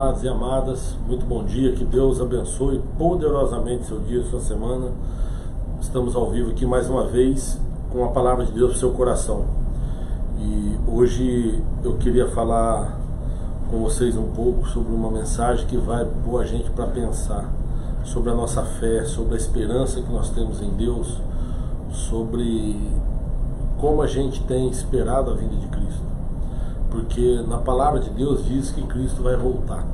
Amados e amadas, muito bom dia, que Deus abençoe poderosamente seu dia, sua semana. Estamos ao vivo aqui mais uma vez com a palavra de Deus para o seu coração. E hoje eu queria falar com vocês um pouco sobre uma mensagem que vai pôr a gente para pensar sobre a nossa fé, sobre a esperança que nós temos em Deus, sobre como a gente tem esperado a vinda de Cristo. Porque na palavra de Deus diz que Cristo vai voltar.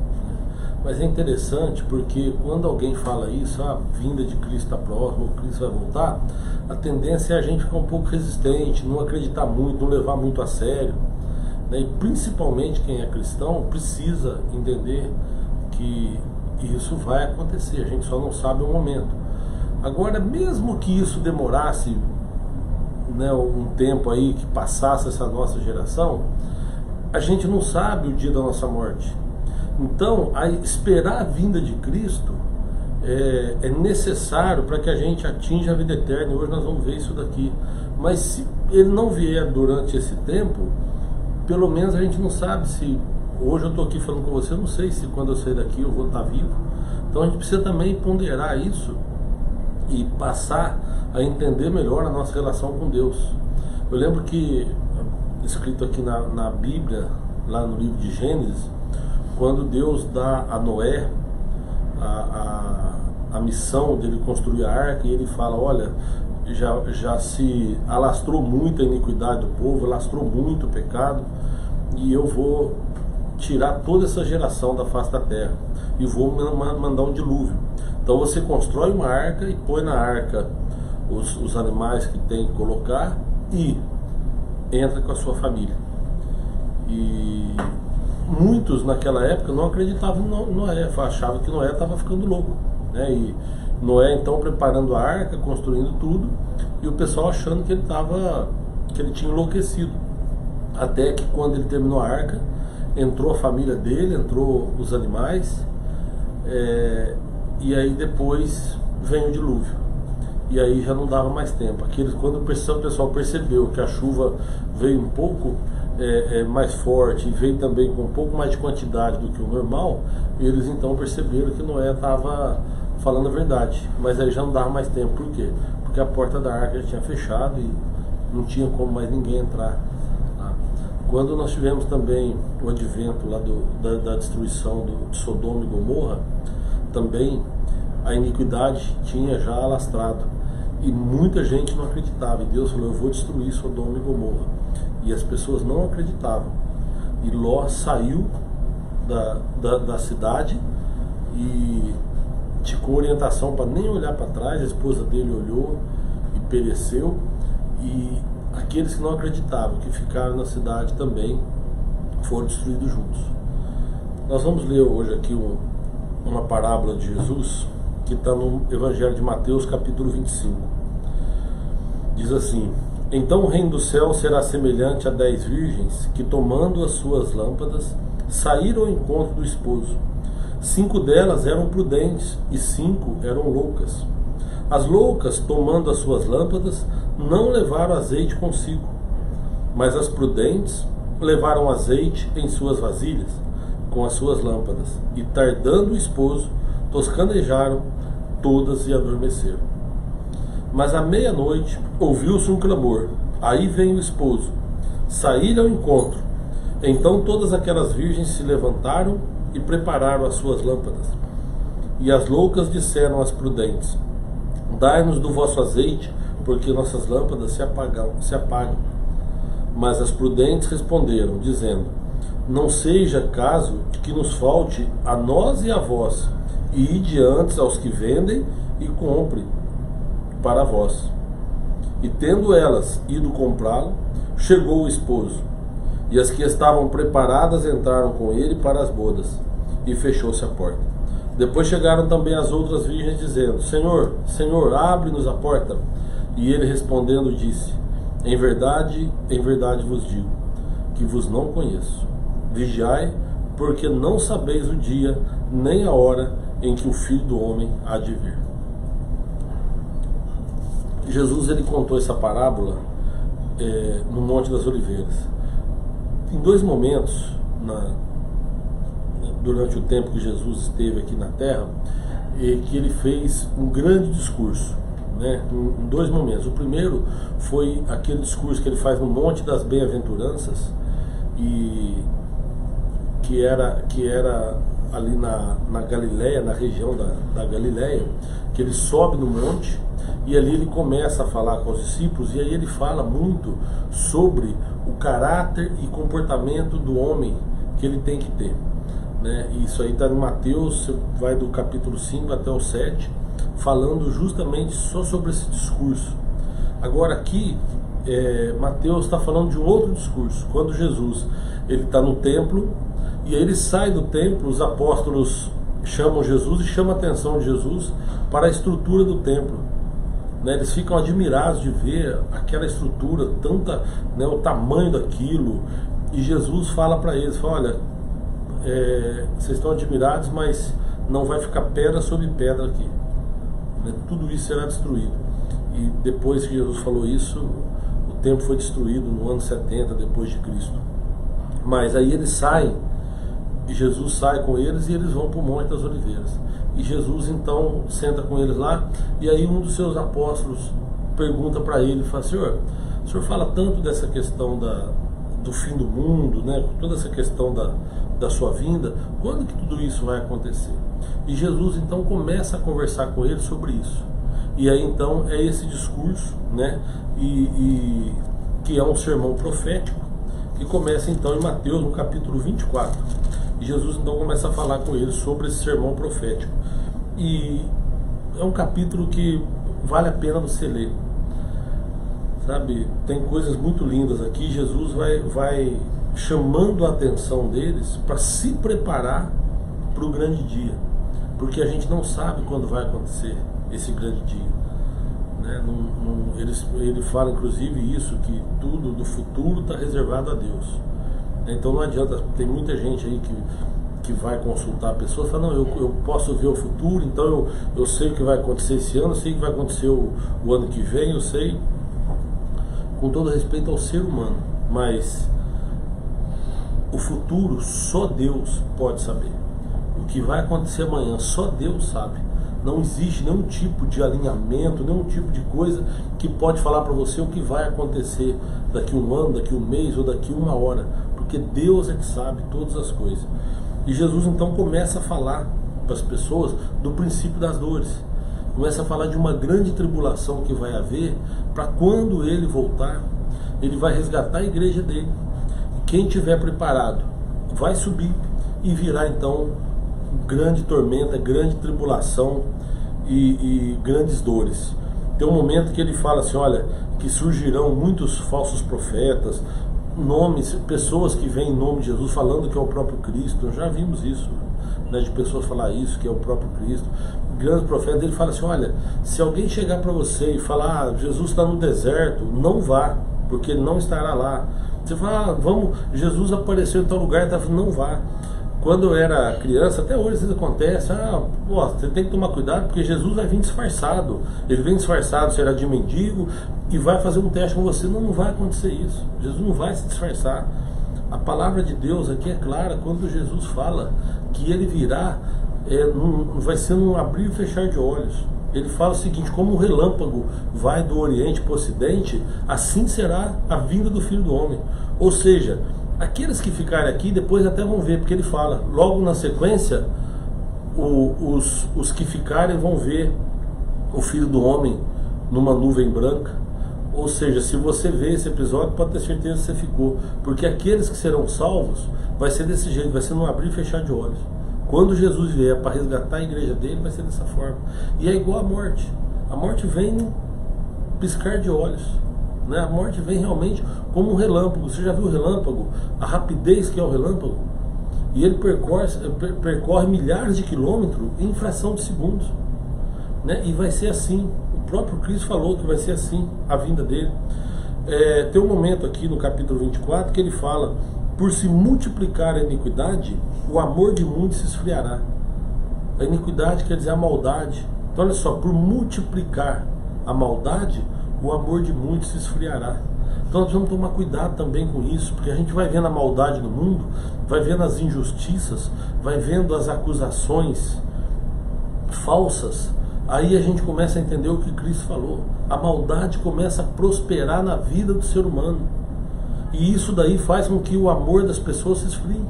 Mas é interessante porque quando alguém fala isso, a vinda de Cristo está próxima, Cristo vai voltar, a tendência é a gente ficar um pouco resistente, não acreditar muito, não levar muito a sério, né? E principalmente quem é cristão precisa entender que isso vai acontecer, a gente só não sabe o momento. Agora, mesmo que isso demorasse, né, um tempo aí, que passasse essa nossa geração, a gente não sabe o dia da nossa morte. Então, esperar a vinda de Cristo é necessário para que a gente atinja a vida eterna. E hoje nós vamos ver isso daqui. Mas se ele não vier durante esse tempo, pelo menos a gente não sabe se... Hoje eu estou aqui falando com você, eu não sei se quando eu sair daqui eu vou estar vivo. Então a gente precisa também ponderar isso e passar a entender melhor a nossa relação com Deus. Eu lembro que escrito aqui na Bíblia, lá no livro de Gênesis, quando Deus dá a Noé a missão dele construir a arca, e ele fala: olha, já se alastrou muito a iniquidade do povo, alastrou muito o pecado, e eu vou tirar toda essa geração da face da terra e vou mandar um dilúvio. Então você constrói uma arca e põe na arca os animais que tem que colocar e entra com a sua família. E muitos naquela época não acreditavam em Noé, achavam que Noé estava ficando louco, né? E Noé então preparando a arca, construindo tudo, e o pessoal achando que ele tinha enlouquecido. Até que quando ele terminou a arca, entrou a família dele, entrou os animais, e aí depois vem o dilúvio. E aí já não dava mais tempo. Quando o pessoal percebeu que a chuva veio um pouco mais forte e veio também com um pouco mais de quantidade do que o normal, eles então perceberam que Noé estava falando a verdade. Mas aí já não dava mais tempo. Por quê? Porque a porta da arca já tinha fechado e não tinha como mais ninguém entrar lá. Quando nós tivemos também o advento lá da destruição de Sodoma e Gomorra, também a iniquidade tinha já alastrado. E muita gente não acreditava. E Deus falou: eu vou destruir Sodoma e Gomorra. E as pessoas não acreditavam. E Ló saiu da cidade e ficou orientação para nem olhar para trás. A esposa dele olhou e pereceu. E aqueles que não acreditavam, que ficaram na cidade também, foram destruídos juntos. Nós vamos ler hoje aqui uma parábola de Jesus, que está no Evangelho de Mateus, capítulo 25. Diz assim: então o reino do céu será semelhante a 10 virgens que, tomando as suas lâmpadas, saíram ao encontro do esposo. 5 delas eram prudentes e 5 eram loucas. As loucas, tomando as suas lâmpadas, não levaram azeite consigo, mas as prudentes levaram azeite em suas vasilhas com as suas lâmpadas, e tardando o esposo, toscanejaram todas e adormeceram. Mas à meia-noite ouviu-se um clamor: aí vem o esposo. Saíram ao encontro. Então todas aquelas virgens se levantaram e prepararam as suas lâmpadas. E as loucas disseram às prudentes: dai-nos do vosso azeite, porque nossas lâmpadas se apagam. Mas as prudentes responderam, dizendo: não seja caso que nos falte a nós e a vós, e ide antes aos que vendem e compre para vós. E tendo elas ido comprá-lo, chegou o esposo, e as que estavam preparadas entraram com ele para as bodas, e fechou-se a porta. Depois chegaram também as outras virgens, dizendo: Senhor, Senhor, abre-nos a porta. E ele respondendo disse: em verdade vos digo, que vos não conheço. Vigiai, porque não sabeis o dia, nem a hora em que o Filho do Homem há de vir. Jesus, ele contou essa parábola no Monte das Oliveiras. Em 2 momentos durante o tempo que Jesus esteve aqui na Terra, que ele fez um grande discurso, né, em dois momentos. O primeiro foi aquele discurso que ele faz no Monte das Bem-aventuranças, e que era ali na Galileia, na região da Galileia, que ele sobe no monte e ali ele começa a falar com os discípulos, e aí ele fala muito sobre o caráter e comportamento do homem que ele tem que ter, né? Isso aí está em Mateus, você vai do capítulo 5 até o 7, falando justamente só sobre esse discurso. Agora aqui, Mateus está falando de um outro discurso, quando Jesus ele está no templo, e aí ele sai do templo, os apóstolos chamam Jesus e chamam a atenção de Jesus para a estrutura do templo, né? Eles ficam admirados de ver aquela estrutura, tanta, né, o tamanho daquilo, e Jesus fala para eles, fala, olha, vocês estão admirados, mas não vai ficar pedra sobre pedra aqui, né? Tudo isso será destruído. E depois que Jesus falou isso, o templo foi destruído no ano 70 depois de Cristo. Mas aí eles saem, e Jesus sai com eles, e eles vão para o Monte das Oliveiras. E Jesus então senta com eles lá, e aí um dos seus apóstolos pergunta para ele, fala, o senhor fala tanto dessa questão do fim do mundo, né, toda essa questão da sua vinda, quando que tudo isso vai acontecer? E Jesus então começa a conversar com ele sobre isso. E aí então é esse discurso, né, e que é um sermão profético, que começa então em Mateus, no capítulo 24. E Jesus então começa a falar com eles sobre esse sermão profético. E é um capítulo que vale a pena você ler, sabe? Tem coisas muito lindas aqui. Jesus vai chamando a atenção deles para se preparar para o grande dia, porque a gente não sabe quando vai acontecer esse grande dia, né? Ele fala inclusive isso, que tudo do futuro está reservado a Deus. Então não adianta, tem muita gente aí que vai consultar a pessoa e fala, não, eu posso ver o futuro, então eu sei o que vai acontecer esse ano, eu sei o que vai acontecer o ano que vem, eu sei, com todo respeito ao ser humano, mas o futuro só Deus pode saber. O que vai acontecer amanhã só Deus sabe. Não existe nenhum tipo de alinhamento, nenhum tipo de coisa que pode falar para você o que vai acontecer daqui um ano, daqui um mês ou daqui uma hora, porque Deus é que sabe todas as coisas. E Jesus então começa a falar para as pessoas do princípio das dores, começa a falar de uma grande tribulação que vai haver, para quando ele voltar, ele vai resgatar a igreja dele. Quem tiver preparado vai subir, e virá então grande tormenta, grande tribulação e grandes dores. Tem um momento que ele fala assim, olha, que surgirão muitos falsos profetas, nomes, pessoas que vêm em nome de Jesus falando que é o próprio Cristo. Já vimos isso, né, de pessoas falar isso, que é o próprio Cristo. Grandes profetas, ele fala assim, olha, se alguém chegar para você e falar, Jesus está no deserto, não vá, porque ele não estará lá. Você fala, vamos, Jesus apareceu em tal lugar, não vá. Quando eu era criança, até hoje isso acontece, você tem que tomar cuidado, porque Jesus vai vir disfarçado. Ele vem disfarçado, será de mendigo, e vai fazer um teste com você. Não vai acontecer isso. Jesus não vai se disfarçar. A palavra de Deus aqui é clara, quando Jesus fala que ele virá, não vai ser num abrir e fechar de olhos. Ele fala o seguinte, como o relâmpago vai do Oriente para o Ocidente, assim será a vinda do Filho do Homem. Ou seja, aqueles que ficarem aqui depois até vão ver, porque ele fala, logo na sequência, os que ficarem vão ver o Filho do Homem numa nuvem branca. Ou seja, se você vê esse episódio, pode ter certeza que você ficou, porque aqueles que serão salvos vai ser desse jeito, vai ser num abrir e fechar de olhos. Quando Jesus vier para resgatar a igreja dele, vai ser dessa forma. E é igual a morte. A morte vem num piscar de olhos, né? A morte vem realmente como um relâmpago. Você já viu o relâmpago? A rapidez que é o relâmpago? E ele percorre milhares de quilômetros em fração de segundos, né? E vai ser assim. O próprio Cristo falou que vai ser assim a vinda dele. Tem um momento aqui no capítulo 24 que ele fala, por se multiplicar a iniquidade, o amor de muitos se esfriará. A iniquidade quer dizer a maldade. Então olha só, por multiplicar a maldade, o amor de muitos se esfriará. Então nós precisamos tomar cuidado também com isso, porque a gente vai vendo a maldade no mundo, vai vendo as injustiças, vai vendo as acusações falsas. Aí a gente começa a entender o que Cristo falou. A maldade começa a prosperar na vida do ser humano. E isso daí faz com que o amor das pessoas se esfrie.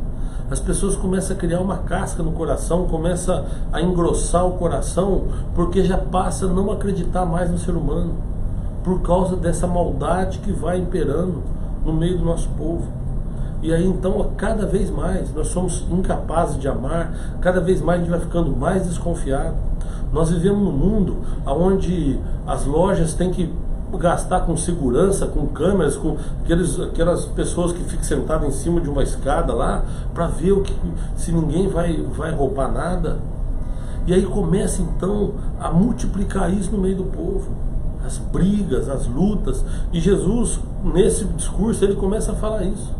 As pessoas começam a criar uma casca no coração, começam a engrossar o coração, porque já passa a não acreditar mais no ser humano, por causa dessa maldade que vai imperando no meio do nosso povo. E aí então, cada vez mais, nós somos incapazes de amar, cada vez mais a gente vai ficando mais desconfiado. Nós vivemos num mundo onde as lojas têm que gastar com segurança, com câmeras, com aquelas pessoas que ficam sentadas em cima de uma escada lá, para ver se ninguém vai roubar nada. E aí começa então a multiplicar isso no meio do povo, as brigas, as lutas. E Jesus, nesse discurso, ele começa a falar isso.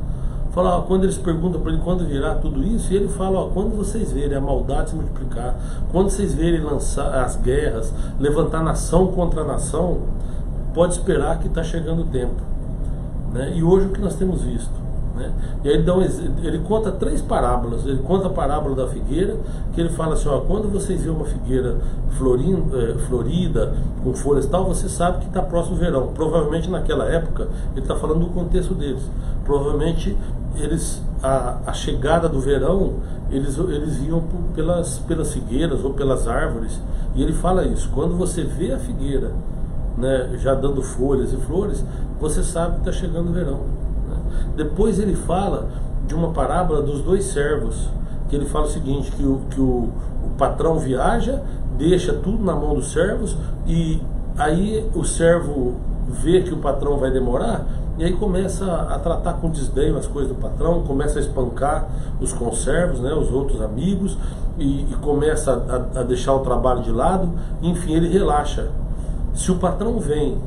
Fala, ó, quando eles perguntam para ele quando virá tudo isso, e ele fala, ó, quando vocês verem a maldade se multiplicar, quando vocês verem lançar as guerras, levantar nação contra nação, pode esperar que está chegando o tempo, né? E hoje o que nós temos visto, né? E aí ele conta 3 parábolas. Ele conta a parábola da figueira, que ele fala assim, ó, quando vocês verem uma figueira florida, com folhas e tal, você sabe que está próximo o verão. Provavelmente naquela época, ele está falando do contexto deles. Provavelmente a chegada do verão, eles iam pelas figueiras ou pelas árvores. E ele fala isso, quando você vê a figueira, né, já dando folhas e flores, você sabe que está chegando o verão, né? Depois ele fala de uma parábola dos 2 servos, que ele fala o seguinte, que o patrão viaja, deixa tudo na mão dos servos, e aí o servo vê que o patrão vai demorar, e aí começa a tratar com desdém as coisas do patrão, começa a espancar os conservos, né, os outros amigos, e começa a deixar o trabalho de lado. Enfim, ele relaxa. Se o patrão vem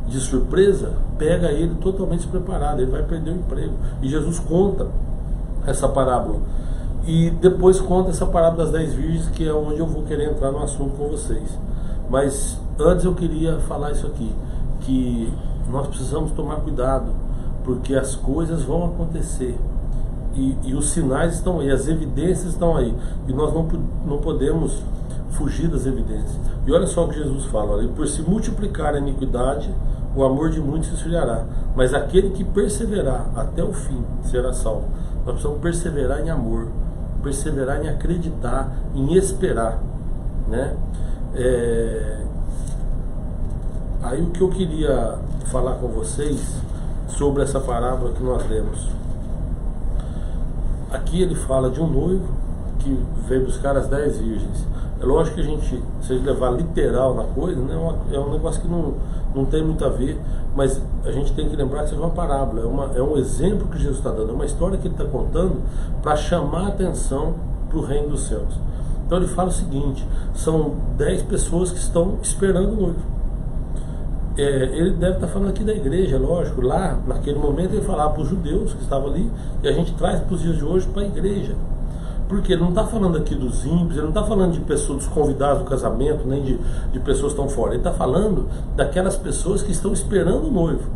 de surpresa, pega ele totalmente despreparado, ele vai perder o emprego. E Jesus conta essa parábola. E depois conta essa parábola das 10 virgens, que é onde eu vou querer entrar no assunto com vocês. Mas antes eu queria falar isso aqui, que nós precisamos tomar cuidado, porque as coisas vão acontecer. E os sinais estão aí, as evidências estão aí. E nós não podemos fugir das evidências. E olha só o que Jesus fala, olha, por se multiplicar a iniquidade, o amor de muitos se esfriará, mas aquele que perseverar até o fim será salvo. Nós precisamos perseverar em amor, perseverar em acreditar, em esperar, né? Aí o que eu queria falar com vocês sobre essa parábola que nós lemos. Aqui ele fala de um noivo que veio buscar as 10 virgens. É lógico que a gente, se a gente levar literal na coisa, né, é um negócio que não tem muito a ver, mas a gente tem que lembrar que isso é uma parábola, é um exemplo que Jesus está dando, é uma história que ele está contando para chamar a atenção para o reino dos céus. Então ele fala o seguinte, são 10 pessoas que estão esperando o noivo. Ele deve estar falando aqui da igreja, lógico. Lá, naquele momento, ele falava para os judeus que estavam ali, e a gente traz para os dias de hoje para a igreja. Porque ele não está falando aqui dos ímpios, ele não está falando de pessoas, dos convidados do casamento, nem de pessoas que estão fora. Ele está falando daquelas pessoas que estão esperando o noivo.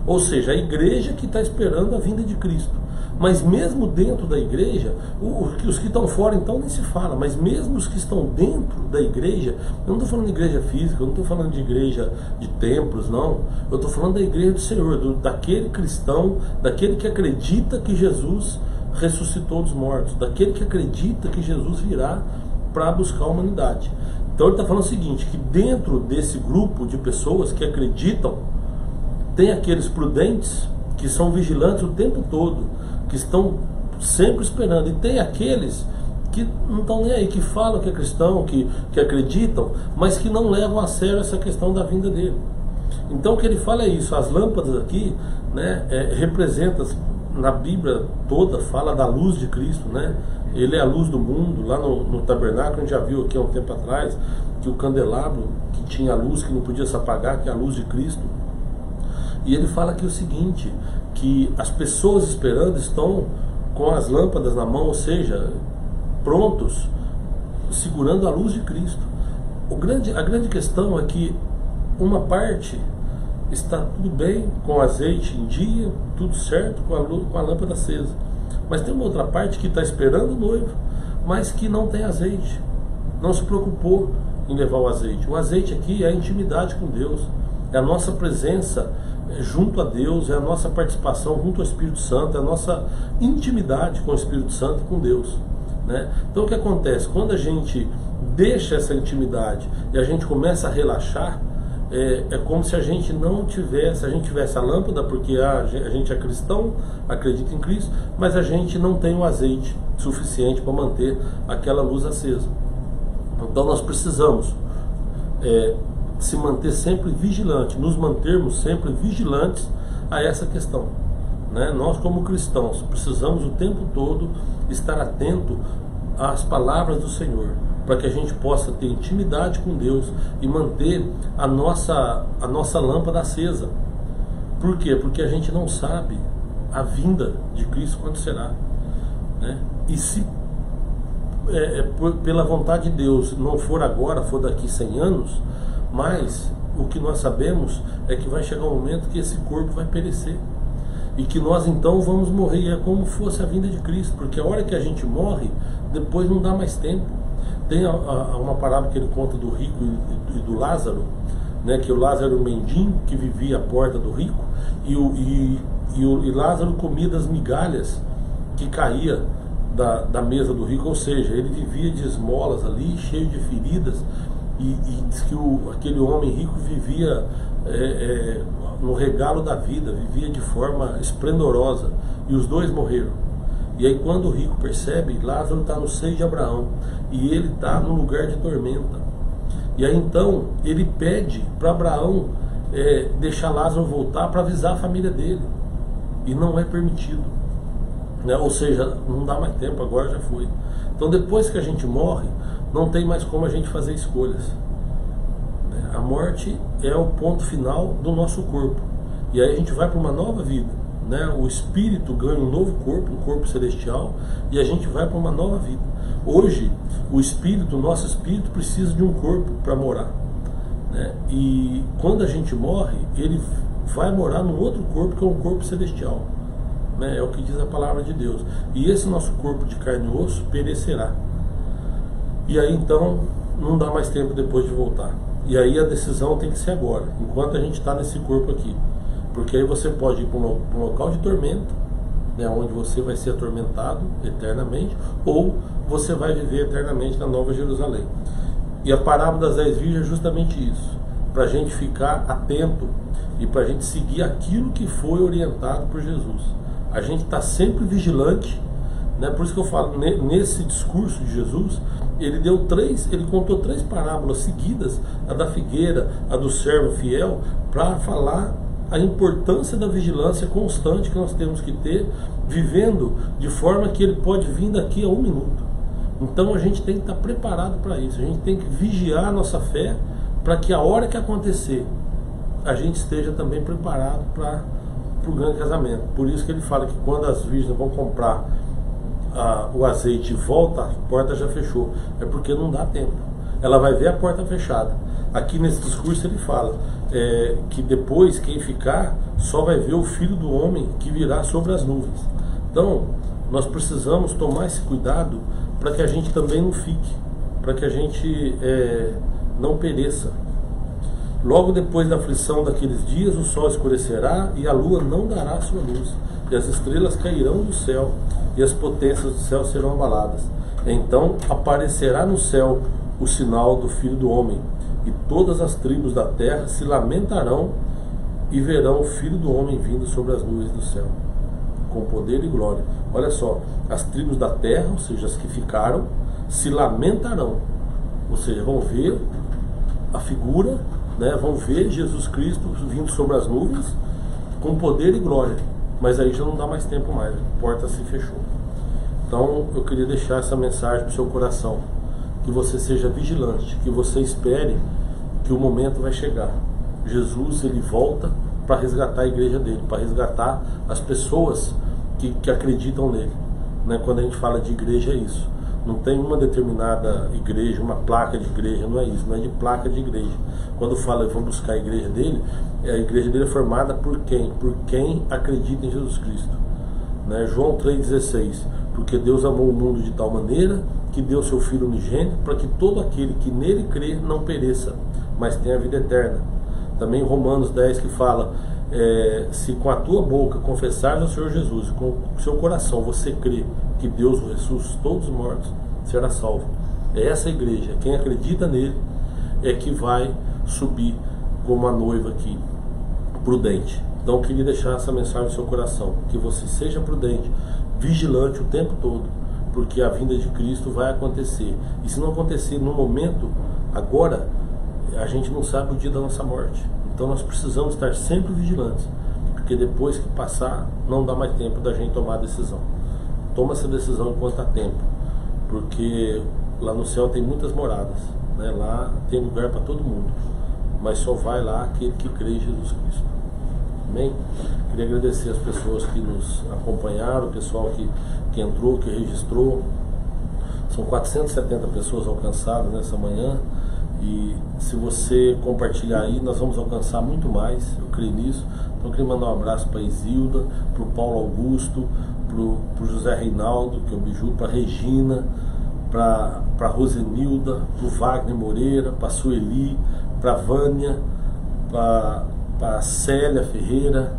Ou seja, a igreja que está esperando a vinda de Cristo. Mas mesmo dentro da igreja, os que estão fora então nem se fala, mas mesmo os que estão dentro da igreja, eu não estou falando de igreja física, eu não estou falando de igreja de templos, não. Eu estou falando da igreja do Senhor, daquele cristão, daquele que acredita que Jesus ressuscitou dos mortos, daquele que acredita que Jesus virá para buscar a humanidade. Então ele está falando o seguinte, que dentro desse grupo de pessoas que acreditam, tem aqueles prudentes que são vigilantes o tempo todo, que estão sempre esperando, e tem aqueles que não estão nem aí, que falam que é cristão, que acreditam, mas que não levam a sério essa questão da vinda dele. Então o que ele fala é isso, as lâmpadas aqui, né, representam, na Bíblia toda fala da luz de Cristo, né? Ele é a luz do mundo. Lá no tabernáculo, a gente já viu aqui há um tempo atrás que o candelabro que tinha a luz que não podia se apagar, que é a luz de Cristo. E ele fala aqui o seguinte, que as pessoas esperando estão com as lâmpadas na mão, ou seja, prontos, segurando a luz de Cristo. A grande questão é que uma parte está tudo bem, com o azeite em dia, tudo certo, com a lâmpada acesa. Mas tem uma outra parte que está esperando o noivo, mas que não tem azeite, não se preocupou em levar o azeite. O azeite aqui é a intimidade com Deus, é a nossa presença junto a Deus, é a nossa participação junto ao Espírito Santo, é a nossa intimidade com o Espírito Santo e com Deus, né? Então o que acontece? Quando a gente deixa essa intimidade e a gente começa a relaxar, é como se a gente não tivesse, a gente tivesse a lâmpada, porque a gente é cristão, acredita em Cristo, mas a gente não tem o azeite suficiente para manter aquela luz acesa. Então nós precisamos se manter sempre vigilante, nos mantermos sempre vigilantes a essa questão, né? Nós como cristãos precisamos o tempo todo estar atento às palavras do Senhor, para que a gente possa ter intimidade com Deus e manter a nossa lâmpada acesa. Por quê? Porque a gente não sabe a vinda de Cristo quando será, né? E se pela vontade de Deus não for agora, for daqui 100 anos, mas o que nós sabemos é que vai chegar um momento que esse corpo vai perecer e que nós então vamos morrer. É como fosse a vinda de Cristo, porque a hora que a gente morre, depois não dá mais tempo. Tem uma parábola que ele conta do rico e do Lázaro, né, que o Lázaro era um mendigo que vivia à porta do rico, e Lázaro comia das migalhas que caía da mesa do rico, ou seja, ele vivia de esmolas ali, cheio de feridas, e diz que aquele homem rico vivia no regalo da vida, vivia de forma esplendorosa, e os dois morreram. E aí quando o rico percebe, Lázaro está no seio de Abraão, e ele está no lugar de tormenta. E aí então ele pede para Abraão deixar Lázaro voltar para avisar a família dele, e não é permitido, né? Ou seja, não dá mais tempo, agora já foi. Então depois que a gente morre, não tem mais como a gente fazer escolhas, né? A morte é o ponto final do nosso corpo, e aí a gente vai para uma nova vida, né? O espírito ganha um novo corpo, um corpo celestial, e a gente vai para uma nova vida. Hoje o nosso espírito precisa de um corpo para morar, né? E quando a gente morre, ele vai morar num outro corpo, que é um corpo celestial, né? É o que diz a palavra de Deus. E esse nosso corpo de carne e osso perecerá. E aí então não dá mais tempo depois de voltar. E aí a decisão tem que ser agora, enquanto a gente está nesse corpo aqui. Porque aí você pode ir para um local de tormento, né, onde você vai ser atormentado eternamente, ou você vai viver eternamente na Nova Jerusalém. E a parábola das 10 virgens é justamente isso, para a gente ficar atento e para a gente seguir aquilo que foi orientado por Jesus. A gente está sempre vigilante, né? Por isso que eu falo, nesse discurso de Jesus, ele contou 3 parábolas seguidas, a da figueira, a do servo fiel, para falar a importância da vigilância constante que nós temos que ter, vivendo de forma que ele pode vir daqui a 1 minuto. Então a gente tem que estar preparado para isso, a gente tem que vigiar a nossa fé, para que a hora que acontecer, a gente esteja também preparado para o grande casamento. Por isso que ele fala que quando as virgens vão comprar o azeite e volta, a porta já fechou. É porque não dá tempo. Ela vai ver a porta fechada. Aqui nesse discurso ele fala que depois quem ficar só vai ver o Filho do Homem que virá sobre as nuvens. Então nós precisamos tomar esse cuidado para que a gente também não fique, para que a gente não pereça. Logo depois da aflição daqueles dias, o sol escurecerá e a lua não dará sua luz, e as estrelas cairão do céu, e as potências do céu serão abaladas. Então aparecerá no céu o sinal do Filho do Homem, e todas as tribos da terra se lamentarão e verão o Filho do Homem vindo sobre as nuvens do céu, com poder e glória. Olha só, as tribos da terra, ou seja, as que ficaram, se lamentarão, ou seja, vão ver a figura, né, vão ver Jesus Cristo vindo sobre as nuvens com poder e glória. Mas aí já não dá mais tempo mais, a porta se fechou. Então eu queria deixar essa mensagem para o seu coração, que você seja vigilante, que você espere que o momento vai chegar. Jesus, ele volta para resgatar a igreja dele, para resgatar as pessoas que acreditam nele, né? Quando a gente fala de igreja é isso. Não tem uma determinada igreja, uma placa de igreja, não é isso, não é de placa de igreja. Quando fala, eu vou buscar a igreja dele, a igreja dele é formada por quem? Por quem acredita em Jesus Cristo. Né? João 3,16, porque Deus amou o mundo de tal maneira que deu seu Filho unigênito para que todo aquele que nele crê não pereça, mas tenha a vida eterna. Também Romanos 10 que fala, se com a tua boca confessares ao Senhor Jesus e com o seu coração você crê que Deus o ressuscitou dos mortos, será salvo. É essa igreja, quem acredita nele é que vai subir como a noiva aqui, prudente. Então eu queria deixar essa mensagem no seu coração, que você seja prudente, vigilante o tempo todo, porque a vinda de Cristo vai acontecer. E se não acontecer no momento, agora, a gente não sabe o dia da nossa morte. Então nós precisamos estar sempre vigilantes, porque depois que passar, não dá mais tempo da gente tomar a decisão. Toma essa decisão enquanto há tempo, porque lá no céu tem muitas moradas, né? Lá tem lugar para todo mundo, mas só vai lá aquele que crê em Jesus Cristo. Amém? Queria agradecer as pessoas que nos acompanharam, o pessoal que entrou, que registrou. São 470 pessoas alcançadas nessa manhã. E se você compartilhar aí, nós vamos alcançar muito mais, eu creio nisso. Então eu queria mandar um abraço para Isilda, para o Paulo Augusto, para o José Reinaldo, que é o Biju, para a Regina, para a Rosenilda, para o Wagner Moreira, para a Sueli, para a Vânia, para a Célia Ferreira.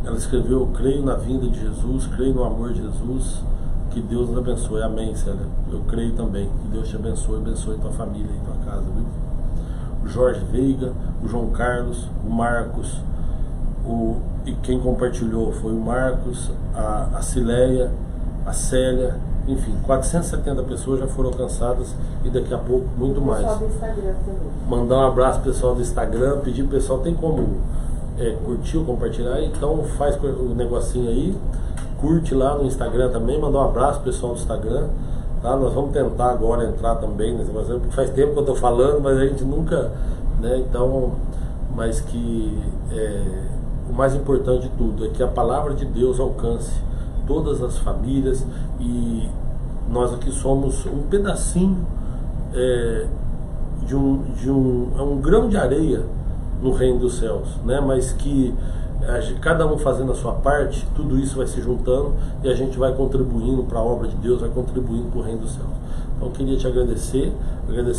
Ela escreveu: creio na vinda de Jesus, creio no amor de Jesus. Que Deus nos abençoe. Amém, Célia. Eu creio também. Que Deus te abençoe tua família e tua casa, viu? O Jorge Veiga, o João Carlos, o Marcos, e quem compartilhou foi o Marcos, a Cileia, a Célia, enfim, 470 pessoas já foram alcançadas e daqui a pouco muito mais. Pessoal do Instagram também. Mandar um abraço pro pessoal do Instagram, pedir pro pessoal, tem como curtir ou compartilhar? Então faz o negocinho aí. Curte lá no Instagram também, mandar um abraço pro pessoal do Instagram, tá? Nós vamos tentar agora entrar também nesse negócio, porque faz tempo que eu tô falando, mas a gente nunca, né? Então, mas que o mais importante de tudo é que a palavra de Deus alcance todas as famílias, e nós aqui somos um pedacinho de um grão de areia no reino dos céus, né? Mas que cada um fazendo a sua parte, tudo isso vai se juntando e a gente vai contribuindo para a obra de Deus, vai contribuindo para o reino dos céus. Então eu queria te agradecer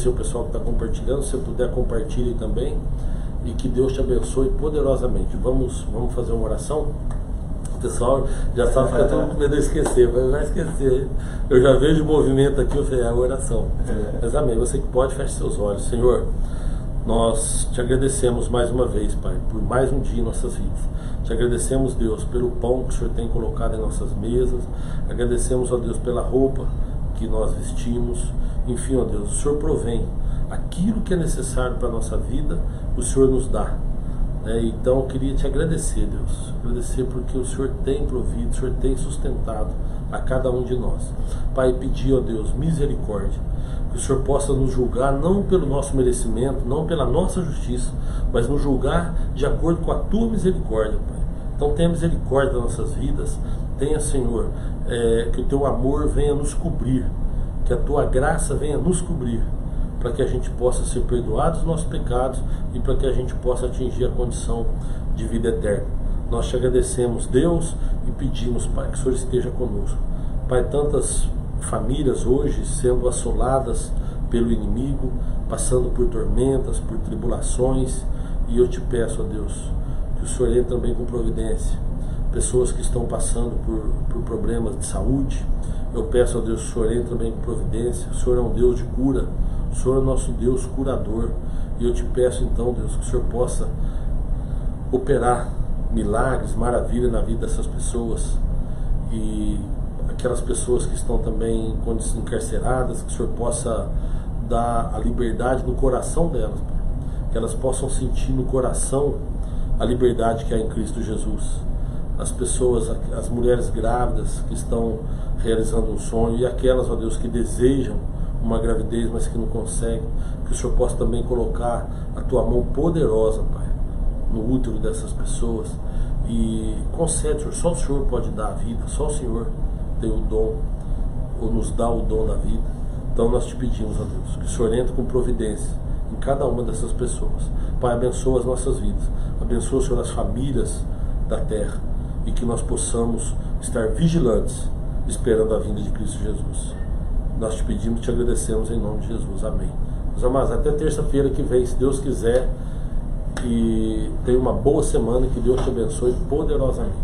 o pessoal que está compartilhando. Se você puder, compartilhe também, e que Deus te abençoe poderosamente. Vamos fazer uma oração? O pessoal já sabe, fica todo com medo de esquecer, mas vai esquecer. Eu já vejo o movimento aqui, eu falei, a oração. Mas amém, você que pode, feche seus olhos. Senhor, nós te agradecemos mais uma vez, Pai, por mais um dia em nossas vidas. Te agradecemos, Deus, pelo pão que o Senhor tem colocado em nossas mesas. Agradecemos, ó Deus, pela roupa que nós vestimos. Enfim, ó Deus, o Senhor provém aquilo que é necessário para a nossa vida, o Senhor nos dá. Então eu queria te agradecer, Deus, agradecer porque o Senhor tem provido, o Senhor tem sustentado a cada um de nós. Pai, pedir, ó Deus, misericórdia, que o Senhor possa nos julgar não pelo nosso merecimento, não pela nossa justiça, mas nos julgar de acordo com a tua misericórdia, Pai. Então tenha misericórdia das nossas vidas, tenha, Senhor, que o teu amor venha nos cobrir, que a tua graça venha nos cobrir, para que a gente possa ser perdoado dos nossos pecados e para que a gente possa atingir a condição de vida eterna. Nós te agradecemos, Deus, e pedimos, Pai, que o Senhor esteja conosco. Pai, tantas famílias hoje sendo assoladas pelo inimigo, passando por tormentas, por tribulações, e eu te peço, ó Deus, que o Senhor entre também com providência. Pessoas que estão passando por problemas de saúde, eu peço, ó Deus, que o Senhor entre também com providência. O Senhor é um Deus de cura, o Senhor é nosso Deus curador, e eu te peço então, Deus, que o Senhor possa operar milagres, maravilhas na vida dessas pessoas, e aquelas pessoas que estão também encarceradas, que o Senhor possa dar a liberdade no coração delas, que elas possam sentir no coração a liberdade que há em Cristo Jesus. As pessoas, as mulheres grávidas que estão realizando um sonho, e aquelas, ó Deus, que desejam uma gravidez, mas que não conseguem, que o Senhor possa também colocar a tua mão poderosa, Pai, no útero dessas pessoas, e concede, Senhor, só o Senhor pode dar a vida, só o Senhor tem o dom, ou nos dá o dom da vida. Então nós te pedimos, ó Deus, que o Senhor entre com providência em cada uma dessas pessoas. Pai, abençoa as nossas vidas, abençoa, Senhor, as famílias da terra, e que nós possamos estar vigilantes, esperando a vinda de Cristo Jesus. Nós te pedimos e te agradecemos em nome de Jesus. Amém. Meus amados, até terça-feira que vem, se Deus quiser, e tenha uma boa semana, que Deus te abençoe poderosamente.